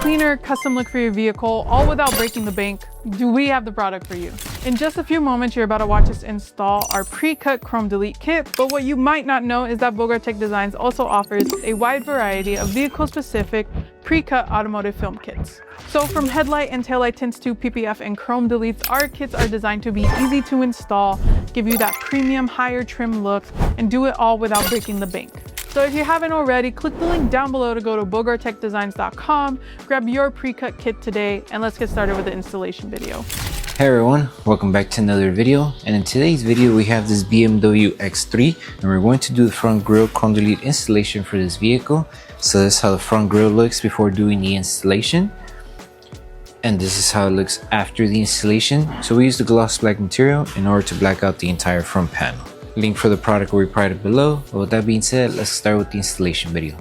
cleaner, custom look for your vehicle, all without breaking the bank, do we have the product for you. In just a few moments, you're about to watch us install our pre-cut chrome delete kit, but what you might not know is that Bogart Tech Designs also offers a wide variety of vehicle-specific pre-cut automotive film kits. So from headlight and taillight tints to PPF and chrome deletes, our kits are designed to be easy to install, give you that premium higher trim look, and do it all without breaking the bank. So if you haven't already, click the link down below to go to bogarttechdesigns.com, grab your pre-cut kit today, and let's get started with the installation video. Hey everyone, welcome back to another video, and in today's video we have this BMW X3 and we're going to do the front grille chrome delete installation for this vehicle. So this is how the front grille looks before doing the installation, and this is how it looks after the installation. So we use the gloss black material in order to black out the entire front panel. Link for the product will be provided below. But with that being said, let's start with the installation video.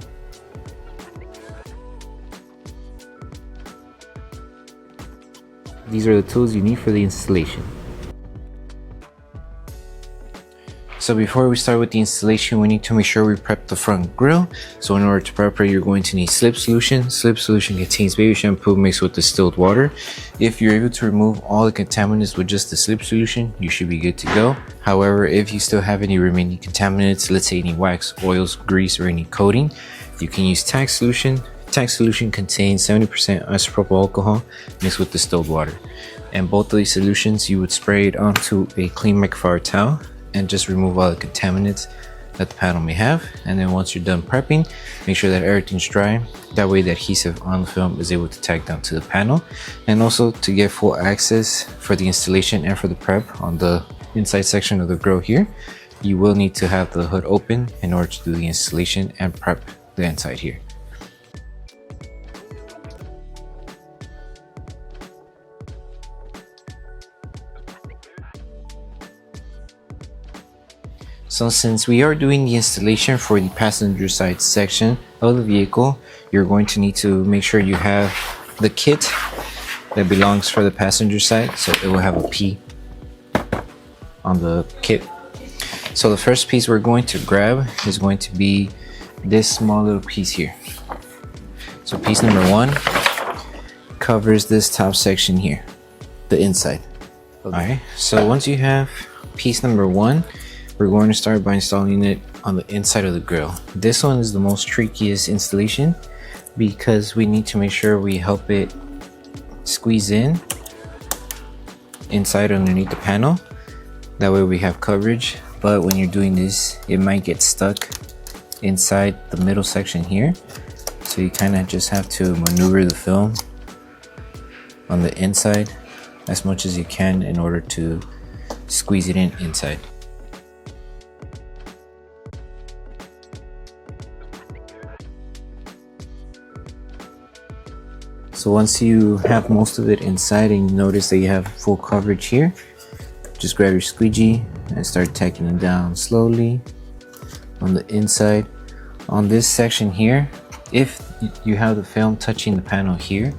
These are the tools you need for the installation. So before we start with the installation, we need to make sure we prep the front grille. So in order to prep it, you're going to need slip solution. Slip solution contains baby shampoo mixed with distilled water. If you're able to remove all the contaminants with just the slip solution, you should be good to go. However, if you still have any remaining contaminants, let's say any wax, oils, grease, or any coating, you can use tack solution. Tack solution contains 70% isopropyl alcohol mixed with distilled water. And both of these solutions, you would spray it onto a clean microfiber towel and just remove all the contaminants that the panel may have. And then once you're done prepping, make sure that everything's dry. That way the adhesive on the film is able to tack down to the panel. And also to get full access for the installation and for the prep on the inside section of the grille here, you will need to have the hood open in order to do the installation and prep the inside here. So since we are doing the installation for the passenger side section of the vehicle, you're going to need to make sure you have the kit that belongs for the passenger side. So it will have a P on the kit. So the first piece we're going to grab is going to be this small little piece here. So piece number 1 covers this top section here, the inside. Alright, so once you have piece number 1, we're going to start by installing it on the inside of the grille. This one is the most trickiest installation because we need to make sure we help it squeeze in inside underneath the panel. That way we have coverage, but when you're doing this, it might get stuck inside the middle section here. So you kind of just have to maneuver the film on the inside as much as you can in order to squeeze it in inside. So once you have most of it inside and you notice that you have full coverage here, just grab your squeegee and start tacking it down slowly on the inside. On this section here, if you have the film touching the panel here,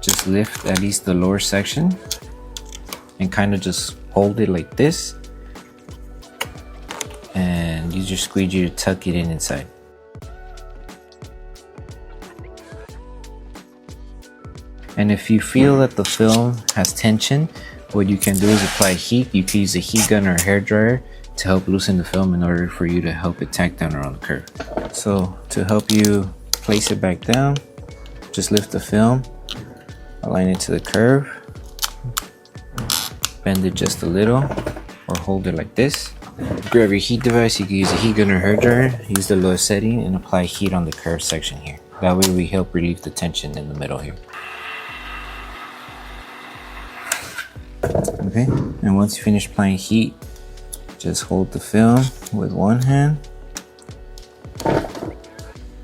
just lift at least the lower section and kind of just hold it like this and use your squeegee to tuck it in inside. And if you feel that the film has tension, what you can do is apply heat. You can use a heat gun or a hair dryer to help loosen the film in order for you to help it tack down around the curve. So to help you place it back down, just lift the film, align it to the curve, bend it just a little, or hold it like this. Grab your heat device. You can use a heat gun or hair dryer, use the lowest setting, and apply heat on the curved section here. That way we help relieve the tension in the middle here. Okay, and once you finish applying heat, just hold the film with one hand.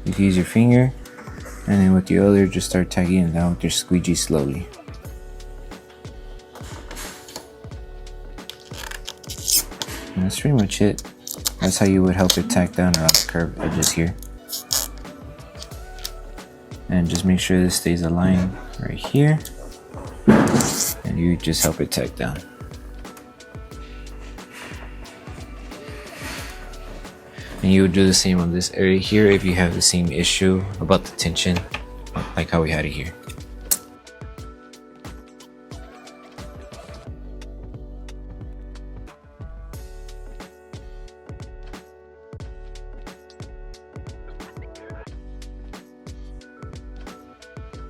You can use your finger, and then with your other, just start tacking it down with your squeegee slowly. And that's pretty much it. That's how you would help it tack down around the curved edges here. And just make sure this stays aligned right here. And you just help it tack down. And you would do the same on this area here if you have the same issue about the tension like how we had it here.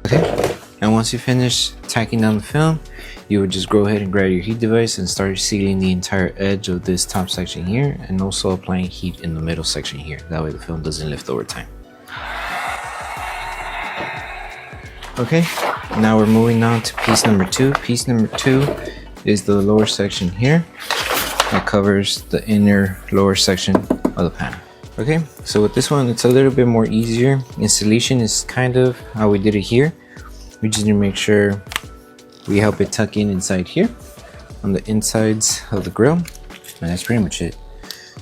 Okay, and once you finish tacking down the film, you would just go ahead and grab your heat device and start sealing the entire edge of this top section here, and also applying heat in the middle section here. That way the film doesn't lift over time. Okay, now we're moving on to piece number 2. Piece number 2 is the lower section here that covers the inner lower section of the panel. Okay, so with this one, it's a little bit more easier. Installation is kind of how we did it here. We just need to make sure we help it tuck in inside here on the insides of the grill, and that's pretty much it.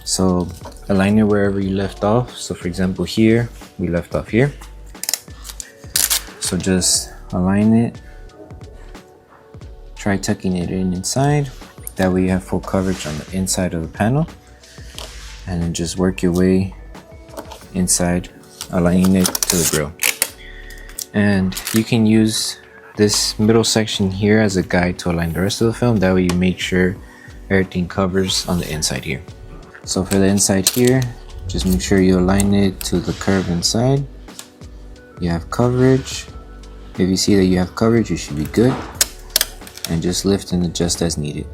So align it wherever you left off. So for example, here we left off here, so just align it, try tucking it in inside, that way you have full coverage on the inside of the panel, and then just work your way inside, aligning it to the grill. And you can use this middle section here as a guide to align the rest of the film. That way you make sure everything covers on the inside here. So for the inside here, just make sure you align it to the curve inside. You have coverage. If you see that you have coverage, you should be good. And just lift and adjust as needed.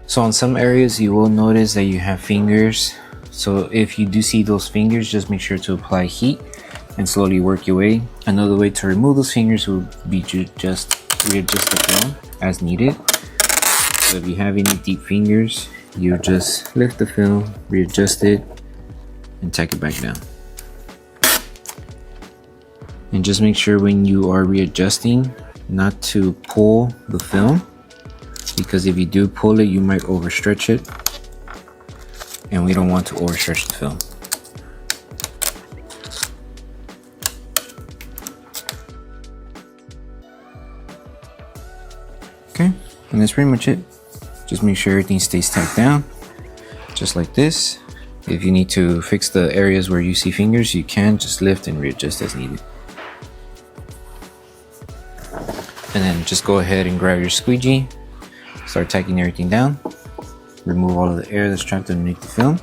So on some areas you will notice that you have fingers. So if you do see those fingers, just make sure to apply heat and slowly work your way. Another way to remove those fingers would be to just readjust the film as needed. So if you have any deep fingers, you just lift the film, readjust it, and tack it back down. And just make sure when you are readjusting not to pull the film, because if you do pull it, you might overstretch it, and we don't want to overstretch the film. Okay, and that's pretty much it. Just make sure everything stays tacked down, just like this. If you need to fix the areas where you see fingers, you can just lift and readjust as needed. And then just go ahead and grab your squeegee, start tacking everything down, remove all of the air that's trapped underneath the film.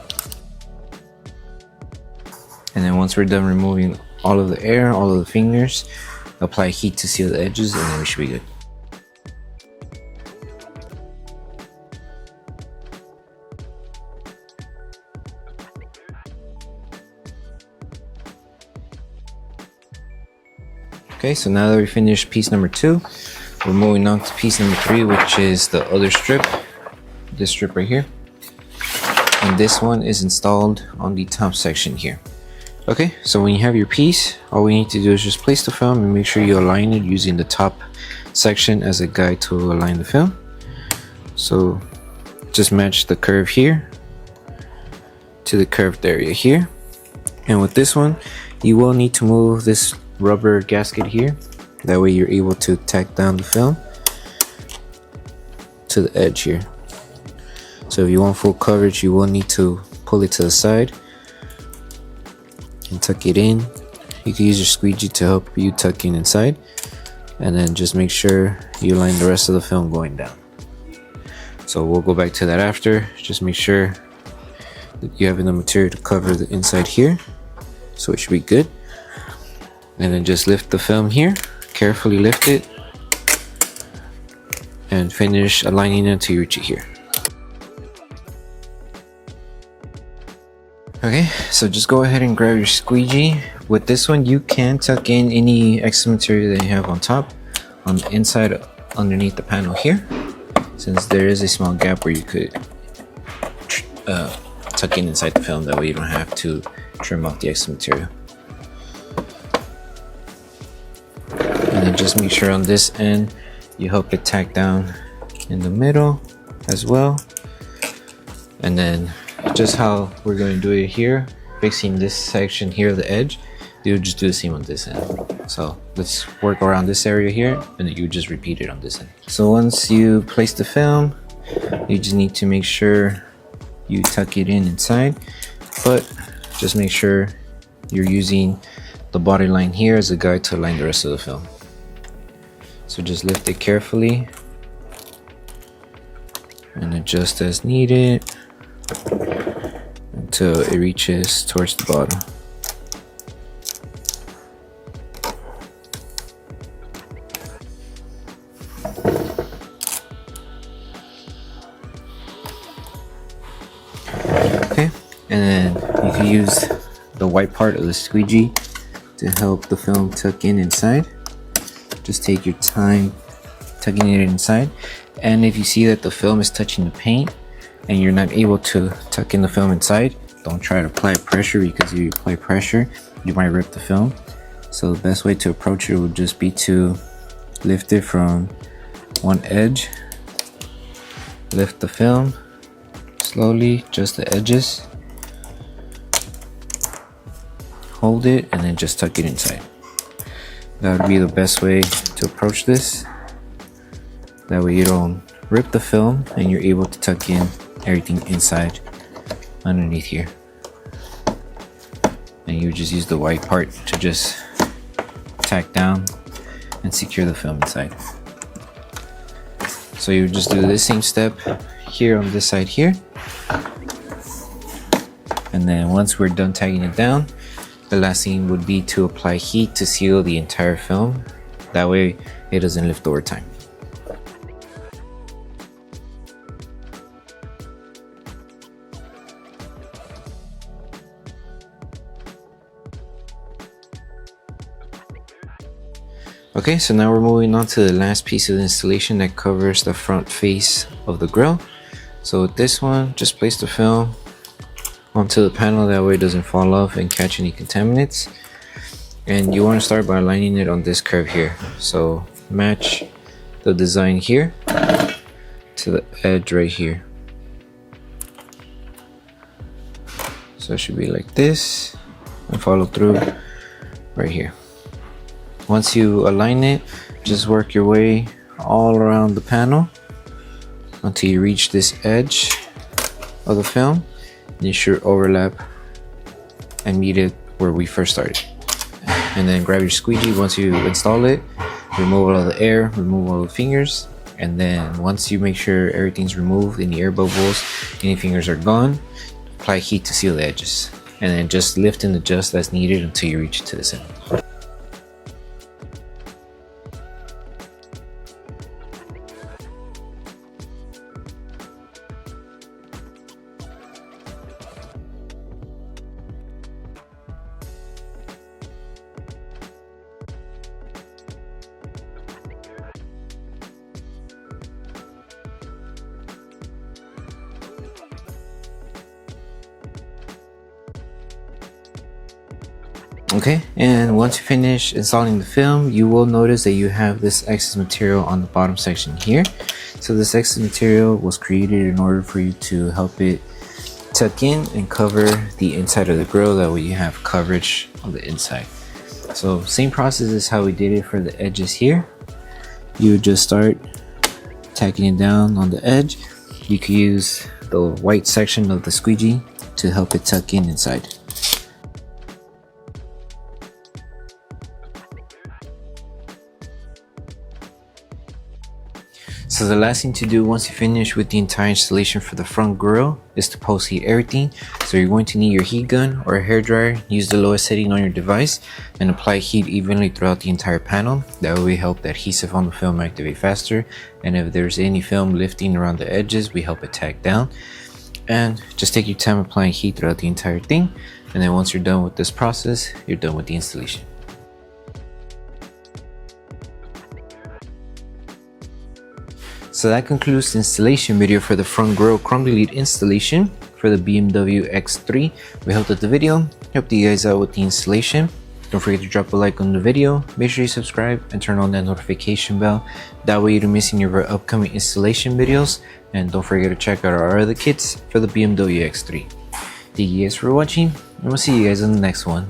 And then once we're done removing all of the air, all of the fingers, apply heat to seal the edges, and then we should be good. Okay, so now that we finished piece number 2, we're moving on to piece number 3, which is the other strip, this strip right here. And this one is installed on the top section here. Okay, so when you have your piece, all we need to do is just place the film and make sure you align it using the top section as a guide to align the film. So just match the curve here to the curved area here. And with this one, you will need to move this rubber gasket here. That way you're able to tack down the film to the edge here. So if you want full coverage, you will need to pull it to the side and tuck it in. You can use your squeegee to help you tuck in inside, and then just make sure you line the rest of the film going down. So we'll go back to that after. Just make sure that you have enough material to cover the inside here, so it should be good. And then just lift the film here, carefully lift it, and finish aligning it until you reach it here. Okay, so just go ahead and grab your squeegee. With this one, you can tuck in any extra material that you have on top, on the inside underneath the panel here, since there is a small gap where you could tuck in inside the film. That way you don't have to trim off the extra material. And then just make sure on this end you help it tack down in the middle as well. And then just how we're going to do it here, fixing this section here, the edge, you would just do the same on this end. So let's work around this area here, and then you just repeat it on this end. So once you place the film, you just need to make sure you tuck it in inside, but just make sure you're using the body line here as a guide to align the rest of the film. So just lift it carefully and adjust as needed until it reaches towards the bottom. Okay, and then you can use the white part of the squeegee to help the film tuck in inside. Just take your time tucking it inside, and if you see that the film is touching the paint and you're not able to tuck in the film inside, don't try to apply pressure, because if you apply pressure you might rip the film. So the best way to approach it would just be to lift it from one edge, lift the film slowly, just the edges, hold it, and then just tuck it inside. That would be the best way to approach this. That way you don't rip the film and you're able to tuck in everything inside underneath here. And you just use the white part to just tack down and secure the film inside. So you just do the same step here on this side here. And then once we're done tagging it down, the last thing would be to apply heat to seal the entire film. That way it doesn't lift over time. Okay, so now we're moving on to the last piece of the installation that covers the front face of the grill. So with this one, just place the film onto the panel, that way it doesn't fall off and catch any contaminants. And you want to start by aligning it on this curve here. So match the design here to the edge right here. So it should be like this, and follow through right here. Once you align it, just work your way all around the panel until you reach this edge of the film. You should overlap and meet it where we first started. And then grab your squeegee once you install it, remove all the air, remove all the fingers, and then once you make sure everything's removed, any air bubbles, any fingers are gone, apply heat to seal the edges. And then just lift and adjust as needed until you reach it to this end. Okay, and once you finish installing the film, you will notice that you have this excess material on the bottom section here. So this excess material was created in order for you to help it tuck in and cover the inside of the grill, that way you have coverage on the inside. So same process as how we did it for the edges here. You would just start tacking it down on the edge. You could use the white section of the squeegee to help it tuck in inside. So the last thing to do once you finish with the entire installation for the front grille is to post heat everything. So you're going to need your heat gun or a hairdryer. Use the lowest setting on your device and apply heat evenly throughout the entire panel. That will help the adhesive on the film activate faster. And if there's any film lifting around the edges, we help it tack down. And just take your time applying heat throughout the entire thing. And then once you're done with this process, you're done with the installation. So that concludes the installation video for the front grille Chrome Delete installation for the BMW X3. We hope that the video helped you guys out with the installation. Don't forget to drop a like on the video, make sure you subscribe and turn on that notification bell. That way you don't miss any of our upcoming installation videos. And don't forget to check out our other kits for the BMW X3. Thank you guys for watching, and we'll see you guys in the next one.